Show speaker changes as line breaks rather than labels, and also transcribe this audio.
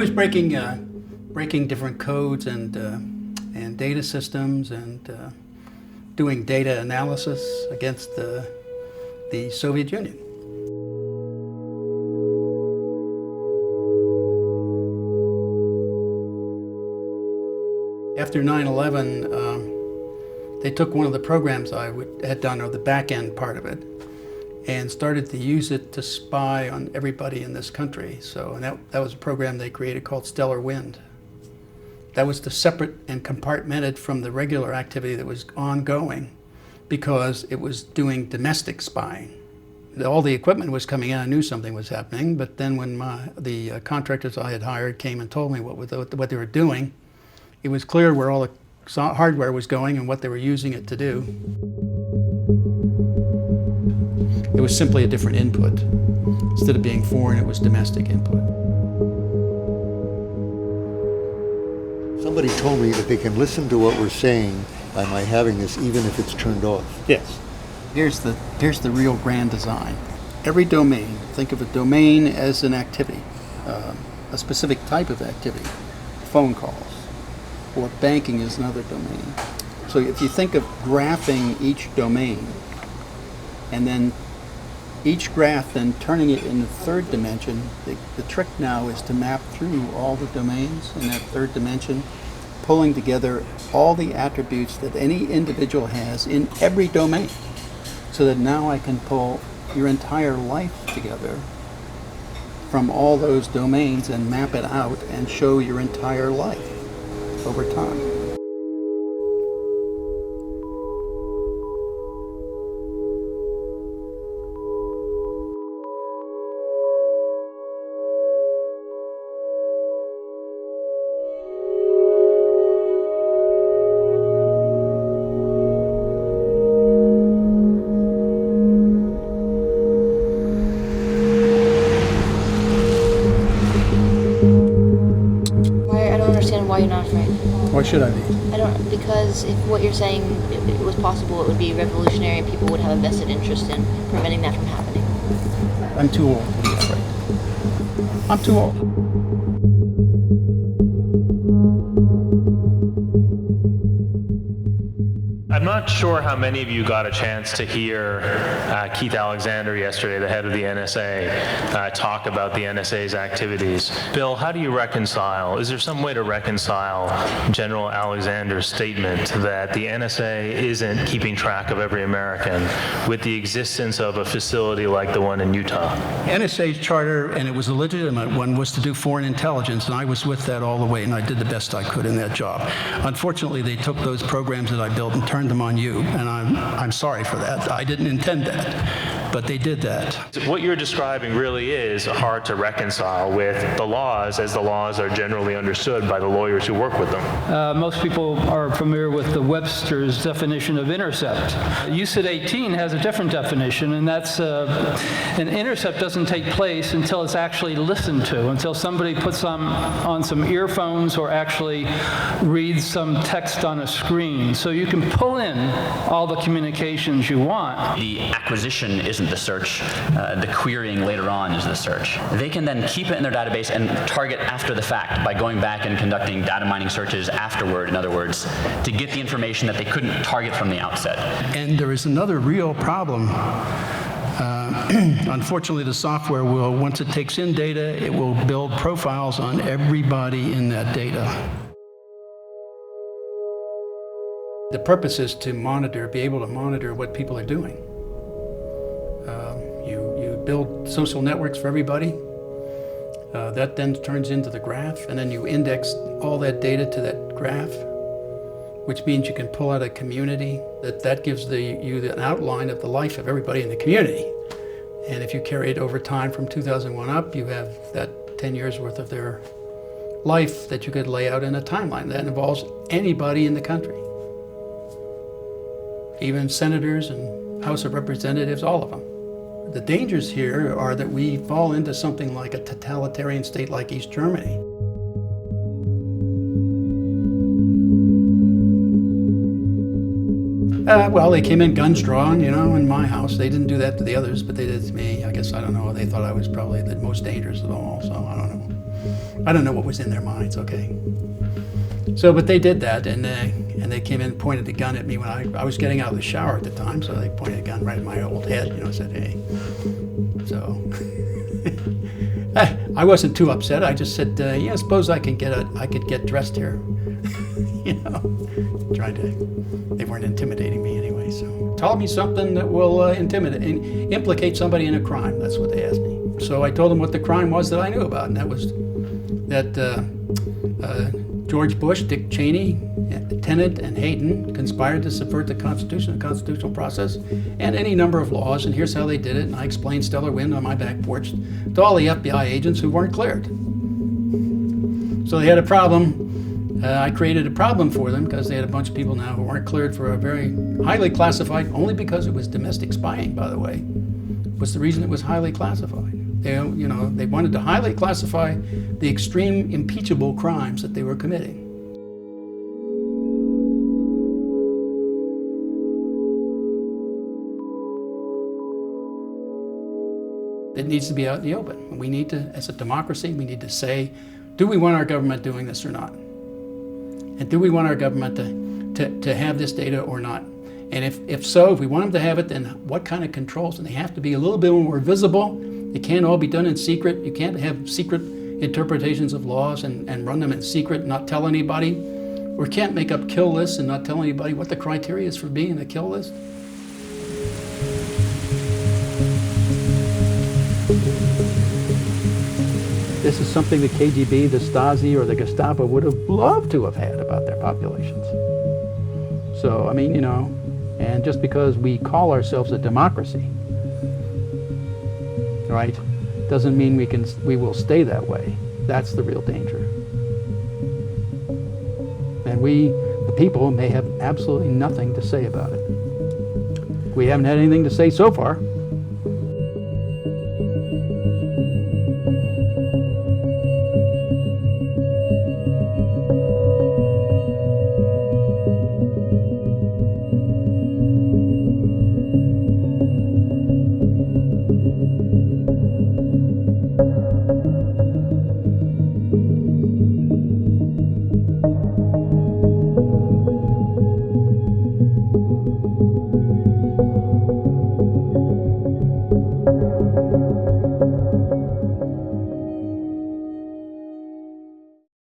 was breaking different codes and data systems and doing data analysis against the Soviet Union. After 9/11, they took one of the programs I had done, or the back end part of it, and started to use it to spy on everybody in this country. So that was a program they created called Stellar Wind. That was separate and compartmented from the regular activity that was ongoing because it was doing domestic spying. All the equipment was coming in, I knew something was happening, but then when the contractors I had hired came and told me what they were doing, it was clear where all the hardware was going and what they were using it to do. It was simply a different input. Instead of being foreign, it was domestic input.
Somebody told me that they can listen to what we're saying by my having this, even if it's turned off.
Yes. Here's the real grand design. Every domain, think of a domain as an activity, a specific type of activity, phone calls, or banking is another domain. So if you think of graphing each domain, and then each graph, then turning it in the third dimension, the trick now is to map through all the domains in that third dimension, pulling together all the attributes that any individual has in every domain, so that now I can pull your entire life together from all those domains and map it out and show your entire life over time.
Why you're not afraid?
Why should I be?
Because if what you're saying it was possible, it would be revolutionary and people would have a vested interest in preventing that from happening.
I'm too old to be afraid. I'm too old.
I'm not sure how many of you got a chance to hear Keith Alexander yesterday, the head of the NSA, talk about the NSA's activities. Bill, how do you reconcile, is there some way to reconcile General Alexander's statement that the NSA isn't keeping track of every American with the existence of a facility like the one in Utah?
NSA's charter, and it was a legitimate one, was to do foreign intelligence, and I was with that all the way, and I did the best I could in that job. Unfortunately, they took those programs that I built and turned them on you, and I'm sorry for that. I didn't intend that, but they did that.
What you're describing really is hard to reconcile with the laws as the laws are generally understood by the lawyers who work with them.
Most people are familiar with the Webster's definition of intercept. USID 18 has a different definition, and that's an intercept doesn't take place until it's actually listened to, until somebody puts on some earphones or actually reads some text on a screen. So you can pull in all the communications you want.
The acquisition isn't the search, the querying later on is the search. They can then keep it in their database and target after the fact by going back and conducting data mining searches afterward, in other words, to get the information that they couldn't target from the outset.
And there is another real problem. Unfortunately, the software will, once it takes in data, it will build profiles on everybody in that data. The purpose is to be able to monitor what people are doing. You build social networks for everybody. That then turns into the graph, and then you index all that data to that graph, which means you can pull out a community that gives you an outline of the life of everybody in the community. And if you carry it over time from 2001 up, you have that 10 years worth of their life that you could lay out in a timeline. That involves anybody in the country. Even senators and House of Representatives, all of them. The dangers here are that we fall into something like a totalitarian state like East Germany. Well, they came in guns drawn, in my house. They didn't do that to the others, but they did to me. I guess, I don't know, they thought I was probably the most dangerous of all, so I don't know. I don't know what was in their minds, okay? So, but they did that, and they came in and pointed a gun at me when I was getting out of the shower at the time, so they pointed a gun right at my old head, said, hey. So, I wasn't too upset. I just said, yeah, suppose I could get dressed here. They weren't intimidating me anyway, so. Tell me something that will implicate somebody in a crime, that's what they asked me. So I told them what the crime was that I knew about, and that was that George Bush, Dick Cheney, Tenet, and Hayden conspired to subvert the Constitution, the constitutional process, and any number of laws, and here's how they did it, and I explained stellar wind on my back porch to all the FBI agents who weren't cleared. So they had a problem. I created a problem for them because they had a bunch of people now who weren't cleared for a very highly classified, only because it was domestic spying, by the way, was the reason it was highly classified. They wanted to highly classify the extreme impeachable crimes that they were committing. It needs to be out in the open. We need to, as a democracy, we need to say, do we want our government doing this or not? And do we want our government to have this data or not? And if so, if we want them to have it, then what kind of controls? And they have to be a little bit more visible. It can't all be done in secret. You can't have secret interpretations of laws and run them in secret, not tell anybody. Or can't make up kill lists and not tell anybody what the criteria is for being a kill list. This is something the KGB, the Stasi, or the Gestapo would have loved to have had about their populations. So, I mean, and just because we call ourselves a democracy, right, doesn't mean we will stay that way. That's the real danger. And we, the people, may have absolutely nothing to say about it. We haven't had anything to say so far.